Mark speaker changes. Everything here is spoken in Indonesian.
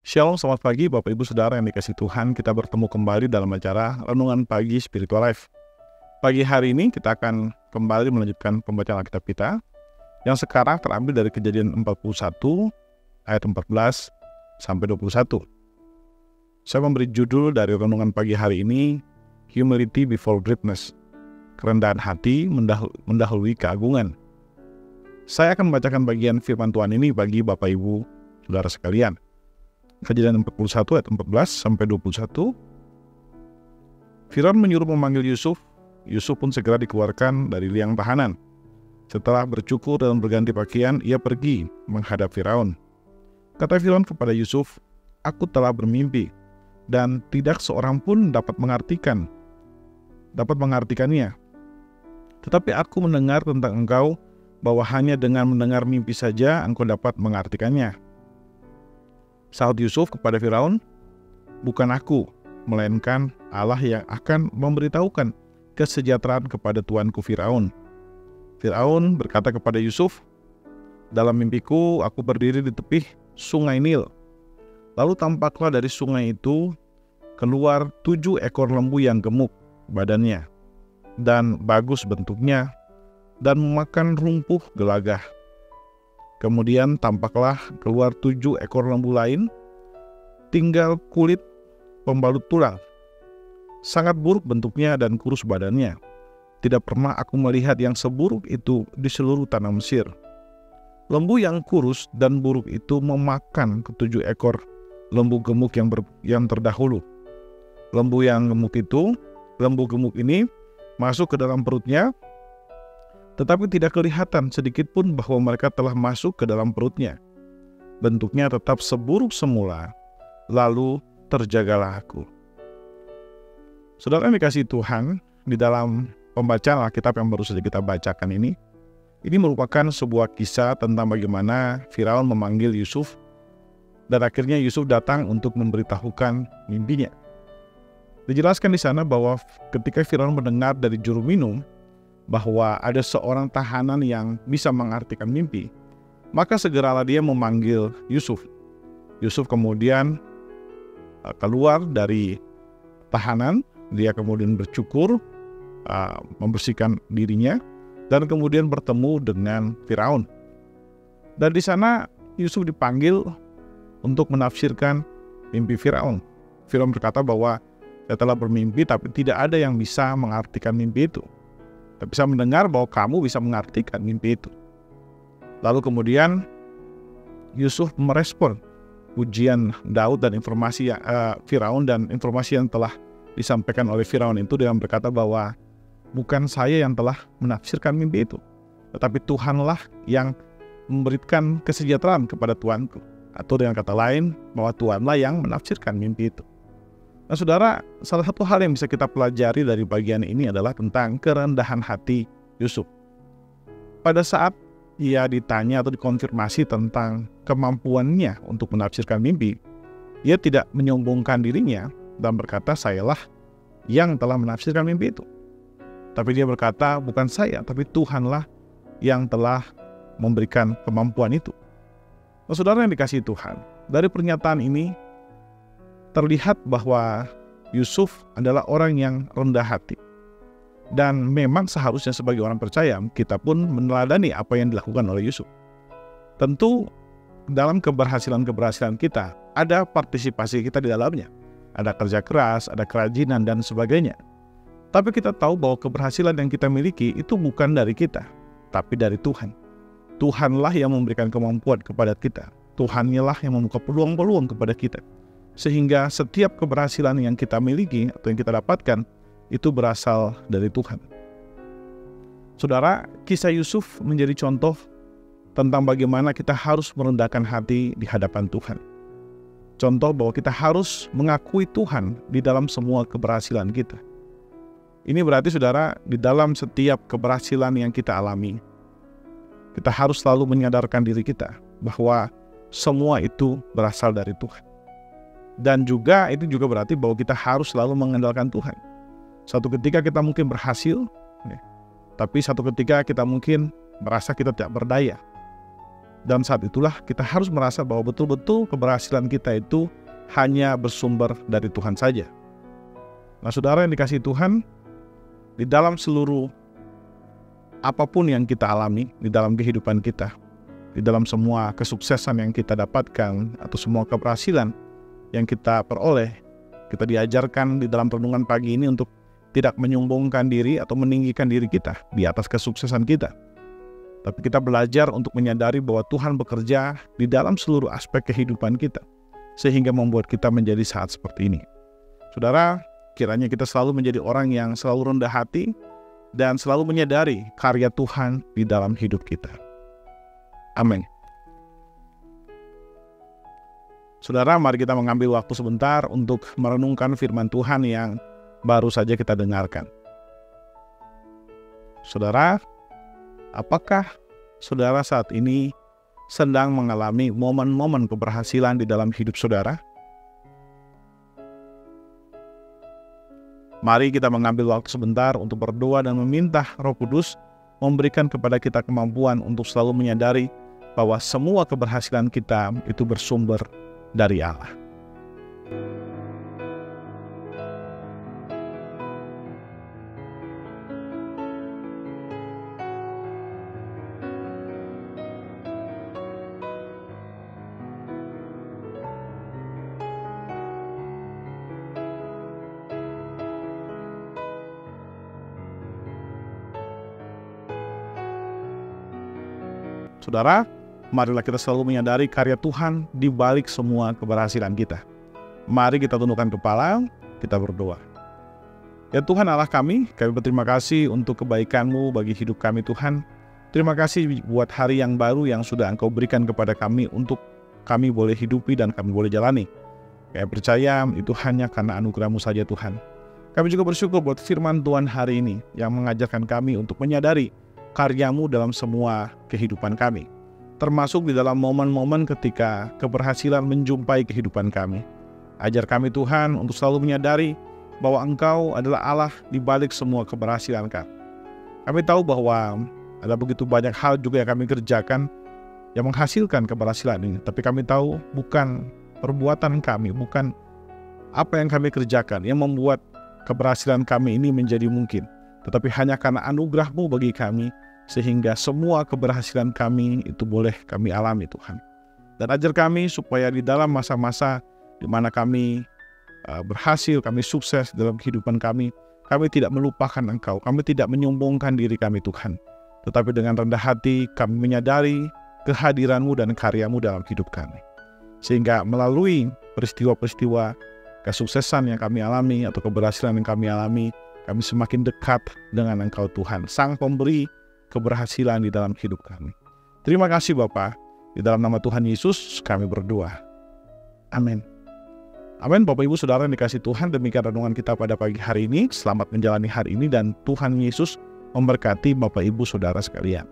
Speaker 1: Shalom, selamat pagi Bapak Ibu Saudara yang dikasihi Tuhan. Kita bertemu kembali dalam acara Renungan Pagi Spiritual Life. Pagi hari ini kita akan kembali melanjutkan pembacaan Alkitab kita yang sekarang terambil dari Kejadian 41 ayat 14 sampai 21. Saya memberi judul dari renungan pagi hari ini, Humility Before Greatness. Kerendahan hati mendahului keagungan. Saya akan membacakan bagian firman Tuhan ini bagi Bapak Ibu Saudara sekalian. Kejadian 41 ayat 14 sampai 21. Firaun menyuruh memanggil Yusuf. Yusuf pun segera dikeluarkan dari liang tahanan. Setelah bercukur dan berganti pakaian, ia pergi menghadap Firaun. Kata Firaun kepada Yusuf, "Aku telah bermimpi, dan tidak seorang pun dapat mengartikannya. Tetapi aku mendengar tentang engkau, bahwa hanya dengan mendengar mimpi saja engkau dapat mengartikannya." Sahut Yusuf kepada Firaun, "Bukan aku, melainkan Allah yang akan memberitahukan kesejahteraan kepada tuanku Firaun." Firaun berkata kepada Yusuf, "Dalam mimpiku aku berdiri di tepi sungai Nil. Lalu tampaklah dari sungai itu keluar 7 ekor lembu yang gemuk badannya dan bagus bentuknya dan memakan rumpuh gelagah. Kemudian tampaklah keluar 7 ekor lembu lain, tinggal kulit pembalut tulang. Sangat buruk bentuknya dan kurus badannya. Tidak pernah aku melihat yang seburuk itu di seluruh tanah Mesir. Lembu yang kurus dan buruk itu memakan ke-7 ekor lembu gemuk yang terdahulu. Lembu gemuk ini masuk ke dalam perutnya, tetapi tidak kelihatan sedikit pun bahwa mereka telah masuk ke dalam perutnya. Bentuknya tetap seburuk semula, lalu terjagalah aku." Saudara yang dikasihi Tuhan, di dalam pembacaan Alkitab yang baru saja kita bacakan ini merupakan sebuah kisah tentang bagaimana Firaun memanggil Yusuf, dan akhirnya Yusuf datang untuk memberitahukan mimpinya. Dijelaskan di sana bahwa ketika Firaun mendengar dari juru minum bahwa ada seorang tahanan yang bisa mengartikan mimpi, maka segeralah dia memanggil Yusuf. Yusuf kemudian keluar dari tahanan, dia kemudian bercukur, membersihkan dirinya, dan kemudian bertemu dengan Firaun. Dan di sana Yusuf dipanggil untuk menafsirkan mimpi Firaun. Firaun berkata bahwa "Saya telah bermimpi, tapi tidak ada yang bisa mengartikan mimpi itu. Tapi saya mendengar bahwa kamu bisa mengartikan mimpi itu." Lalu kemudian Yusuf merespon pujian Daud dan informasi Firaun dan informasi yang telah disampaikan oleh Firaun itu dengan berkata bahwa bukan saya yang telah menafsirkan mimpi itu, tetapi Tuhanlah yang memberikan kesejahteraan kepada tuanku. Atau dengan kata lain, bahwa Tuhanlah yang menafsirkan mimpi itu. Nah saudara, salah satu hal yang bisa kita pelajari dari bagian ini adalah tentang kerendahan hati Yusuf. Pada saat ia ditanya atau dikonfirmasi tentang kemampuannya untuk menafsirkan mimpi, ia tidak menyombongkan dirinya dan berkata, "Sayalah yang telah menafsirkan mimpi itu." Tapi dia berkata, "Bukan saya, tapi Tuhanlah yang telah memberikan kemampuan itu." Nah saudara yang dikasihi Tuhan, dari pernyataan ini terlihat bahwa Yusuf adalah orang yang rendah hati. Dan memang seharusnya sebagai orang percaya, kita pun meneladani apa yang dilakukan oleh Yusuf. Tentu dalam keberhasilan kita, ada partisipasi kita di dalamnya. Ada kerja keras, ada kerajinan, dan sebagainya. Tapi kita tahu bahwa keberhasilan yang kita miliki itu bukan dari kita, tapi dari Tuhan. Tuhanlah yang memberikan kemampuan kepada kita. Tuhanlah yang membuka peluang-peluang kepada kita. Sehingga setiap keberhasilan yang kita miliki atau yang kita dapatkan itu berasal dari Tuhan. Saudara, kisah Yusuf menjadi contoh tentang bagaimana kita harus merendahkan hati di hadapan Tuhan. Contoh bahwa kita harus mengakui Tuhan di dalam semua keberhasilan kita. Ini berarti saudara, di dalam setiap keberhasilan yang kita alami, kita harus selalu menyadarkan diri kita bahwa semua itu berasal dari Tuhan. Dan juga itu juga berarti bahwa kita harus selalu mengandalkan Tuhan. Satu ketika kita mungkin berhasil, tapi satu ketika kita mungkin merasa kita tidak berdaya. Dan saat itulah kita harus merasa bahwa betul-betul keberhasilan kita itu hanya bersumber dari Tuhan saja. Nah, saudara yang dikasihi Tuhan, di dalam seluruh apapun yang kita alami di dalam kehidupan kita, di dalam semua kesuksesan yang kita dapatkan atau semua keberhasilan yang kita peroleh, kita diajarkan di dalam renungan pagi ini untuk tidak menyombongkan diri atau meninggikan diri kita di atas kesuksesan kita. Tapi kita belajar untuk menyadari bahwa Tuhan bekerja di dalam seluruh aspek kehidupan kita, sehingga membuat kita menjadi saat seperti ini. Saudara, kiranya kita selalu menjadi orang yang selalu rendah hati dan selalu menyadari karya Tuhan di dalam hidup kita. Amin. Saudara, mari kita mengambil waktu sebentar untuk merenungkan firman Tuhan yang baru saja kita dengarkan. Saudara, apakah saudara saat ini sedang mengalami momen-momen keberhasilan di dalam hidup saudara? Mari kita mengambil waktu sebentar untuk berdoa dan meminta Roh Kudus memberikan kepada kita kemampuan untuk selalu menyadari bahwa semua keberhasilan kita itu bersumber dari Allah. Saudara, marilah kita selalu menyadari karya Tuhan di balik semua keberhasilan kita. Mari kita tundukkan kepala, kita berdoa. Ya Tuhan Allah kami berterima kasih untuk kebaikan-Mu bagi hidup kami Tuhan. Terima kasih buat hari yang baru yang sudah Engkau berikan kepada kami untuk kami boleh hidupi dan kami boleh jalani. Kami percaya itu hanya karena anugerah-Mu saja Tuhan. Kami juga bersyukur buat firman Tuhan hari ini yang mengajarkan kami untuk menyadari karya-Mu dalam semua kehidupan kami, termasuk di dalam momen-momen ketika keberhasilan menjumpai kehidupan kami. Ajar kami Tuhan untuk selalu menyadari bahwa Engkau adalah Allah di balik semua keberhasilan kami. Kami tahu bahwa ada begitu banyak hal juga yang kami kerjakan yang menghasilkan keberhasilan ini, tapi kami tahu bukan perbuatan kami, bukan apa yang kami kerjakan yang membuat keberhasilan kami ini menjadi mungkin, tetapi hanya karena anugerah-Mu bagi kami, sehingga semua keberhasilan kami itu boleh kami alami Tuhan. Dan ajar kami supaya di dalam masa-masa di mana kami berhasil, kami sukses dalam kehidupan kami tidak melupakan Engkau, kami tidak menyombongkan diri kami Tuhan, tetapi dengan rendah hati kami menyadari kehadiran-Mu dan karya-Mu dalam hidup kami. Sehingga melalui peristiwa-peristiwa kesuksesan yang kami alami atau keberhasilan yang kami alami, kami semakin dekat dengan Engkau Tuhan, Sang Pemberi keberhasilan di dalam hidup kami. Terima kasih Bapa, di dalam nama Tuhan Yesus kami berdoa. Amin. Amin. Bapak Ibu Saudara yang dikasihi Tuhan, demikian renungan kita pada pagi hari ini. Selamat menjalani hari ini dan Tuhan Yesus memberkati Bapak Ibu Saudara sekalian.